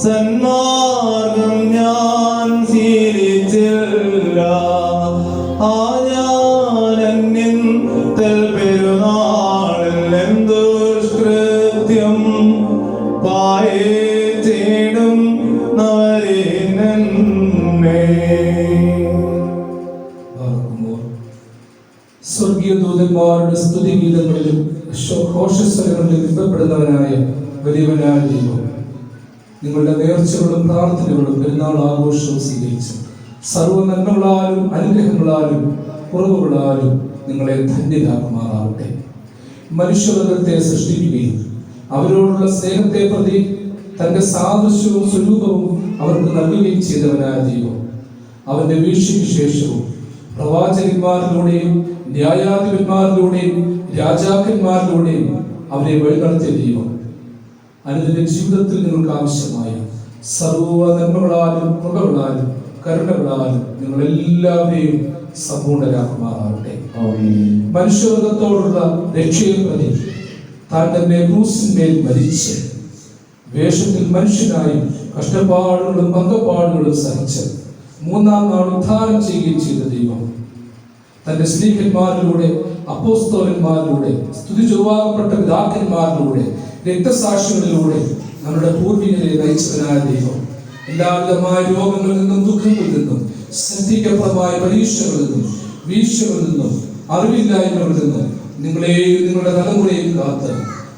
സന്മാർഗം ഞാൻ ശീലിച്ചില്ല. ആഞാനന്യൻ പെരുന്നാളിൽ എന്തുഷ്കൃത്യം പായേച്ചിടും നവരേനന്നെ. സ്വർഗീയ ദൂതന്മാരുടെ സ്തുതിഗീതങ്ങളിലും ഘോഷസ്വരങ്ങളിലും ബന്ധപ്പെടുന്നവനായ വലിയവനായ ദൈവം, നിങ്ങളുടെ നേർച്ചകളും പ്രാർത്ഥനകളും പെരുന്നാൾ ആഘോഷവും സ്വീകരിച്ചു സർവ്വ നന്മകളാലും അനുഗ്രഹങ്ങളാലും കുറവുകളാലും നിങ്ങളെ ധന്യരാക്കുമാറാവട്ടെ. മനുഷ്യവർഗത്തെ സൃഷ്ടിക്കുകയും അവരോടുള്ള സ്നേഹത്തെ പ്രതി തന്റെ സാദൃശ്യവും സ്വരൂപവും അവർക്ക് നൽകുകയും ചെയ്തവനായ ദൈവം, അവന്റെ വീഴ്ചയ്ക്ക് ശേഷവും പ്രവാചകന്മാരിലൂടെയും ന്യായാധിപന്മാരിലൂടെയും രാജാക്കന്മാരിലൂടെയും അവരെ വഴിനടത്തിയ ദൈവം, അനുദിന ജീവിതത്തിൽ നിങ്ങൾക്ക് ആവശ്യമായ സർവ്വ നന്മകളാലും കൃപകളാലും കരുണകളാലും നിങ്ങൾ എല്ലാവരെയും സമ്പൂർണ്ണരാക്കുമാറാവട്ടെ. മനുഷ്യവർഗത്തോടുള്ള രക്ഷയെ പ്രതി താൻ തന്നെ ക്രൂസിന്മേൽ മരിച്ച് വേഷത്തിൽ മനുഷ്യനായും കഷ്ടപ്പാടുകളും പങ്കപ്പാടുകളും സഹിച്ച് മൂന്നാം നാൾ ഉദ്ധാരം ചെയ്യുകയും ചെയ്ത ദൈവം, തന്റെ സ്നേഹിതന്മാരിലൂടെ അപ്പോസ്തലന്മാരിലൂടെ സ്തുതി ചൊവ്വാകപ്പെട്ട പിതാക്കന്മാരിലൂടെ രക്തസാക്ഷികളിലൂടെ നമ്മുടെ പൂർവികരെ നയിച്ചവനായ ദൈവം, എല്ലാവിധമായ രോഗങ്ങളിൽ നിന്നും ദുഃഖങ്ങളിൽ നിന്നും ശ്രദ്ധിക്കപ്രദമായ പരീക്ഷകളിൽ നിന്നും വീഴ്ചകളിൽ നിന്നും അറിവില്ലായ്മകളിൽ നിന്നും നിങ്ങളെയും നിങ്ങളുടെ തലമുറയും കാത്ത്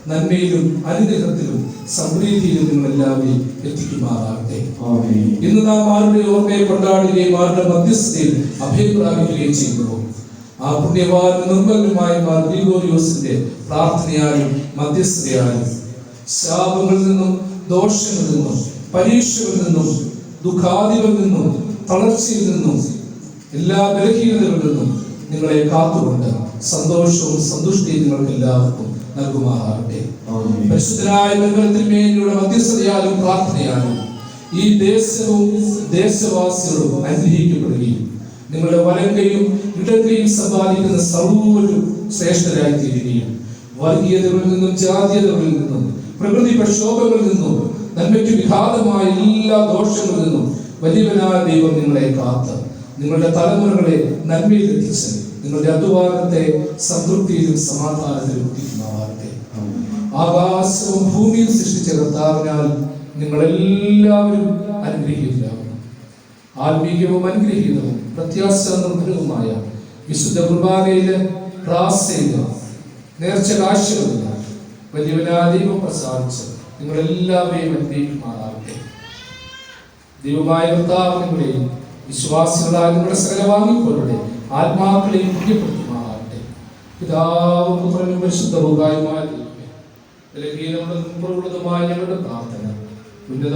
നന്മയിലും അനുഗ്രഹത്തിലും സമൃദ്ധിയിലും നിങ്ങൾ എല്ലാവരെയും എത്തിക്കുമാറാകട്ടെ. ഇന്ന് നാം ആരുടെ ഓർമ്മയെ കൊണ്ടാടുകയും ആരുടെ മധ്യസ്ഥതയിൽ അഭയം പ്രാപിക്കുകയും ചെയ്യുന്നു. ആ പുണ്യവാൻ നിർമ്മലനുമായ മാർ ഗ്രിഗോറിയോസിന്റെ പ്രാർത്ഥനയാലും മധ്യസ്ഥതയാലും ശാപങ്ങളിൽ നിന്നും ദോഷങ്ങളിൽ നിന്നും പരീക്ഷകളിൽ നിന്നും ദുഃഖാദികളിൽ നിന്നും തളർച്ചയിൽ നിന്നും എല്ലാ ബലഹീനതകളിൽ നിന്നും നിങ്ങളെ കാത്തുകൊണ്ട് സന്തോഷവും സന്തുഷ്ടിയും നിങ്ങൾക്ക് എല്ലാവർക്കും നൽകുമാറാകട്ടെ. പരിശുദ്ധനായ തിരുമേനിയുടെ മധ്യസ്ഥതയാലും പ്രാർത്ഥനയാലും ഈ ദേശവും ദേശവാസികളും അനുഗ്രഹിക്കപ്പെടുകയും നിങ്ങളുടെ വലങ്കയും ഇടങ്കയും സമ്പാദിക്കുന്ന സർവ്വരും ശ്രേഷ്ഠരായി തീരുകയും വർഗീയതകളിൽ നിന്നും ജാതീയതകളിൽ നിന്നും പ്രകൃതി പ്രക്ഷോഭങ്ങളിൽ നിന്നും നന്മയ്ക്ക് വിഘാതമായ എല്ലാ ദോഷങ്ങളിൽ നിന്നും വലിയവനായ ദൈവം നിങ്ങളെ കാത്ത് നിങ്ങളുടെ തലമുറകളെ നന്മയിൽ എത്തിച്ച് നിങ്ങളുടെ അധ്വാനത്തെ സംതൃപ്തിയിലും സമാധാനത്തിലും എത്തിക്കുമാറാകട്ടെ. ആകാശവും ഭൂമിയും സൃഷ്ടിച്ച കർത്താവിനാൽ നിങ്ങളെല്ലാവരും അനുഗ്രഹീതരാകുന്നു. ആത്മീയവും അനുഗ്രഹീതവും പ്രത്യാശ നിർഭരവുമായ വിശുദ്ധ കുർബാനയില് പ്രാർത്ഥനയില് നേർച്ച കാഴ്ചകളില്ല വലിയവനായ ദൈവം പ്രസാദിച്ച് നിങ്ങളെല്ലാവരെയും അനുഗ്രഹിക്കുമാറാകട്ടെ. ദൈവമായ കർത്താവ് നിങ്ങളെയും വിശ്വാസികളായ നിങ്ങളുടെ സകലവാങ്ങിപ്പോരുടെ ആത്മാക്കളെയും പുണ്യപ്പെടുത്തുമാറാകട്ടെ. പിതാവും പുത്രനും പരിശുദ്ധ റൂഹായുമായ ദൈവമേ, ബലഹീനമുള്ളതും കുറവുള്ളതുമായ ഞങ്ങളുടെ പ്രാർത്ഥന ഉന്നത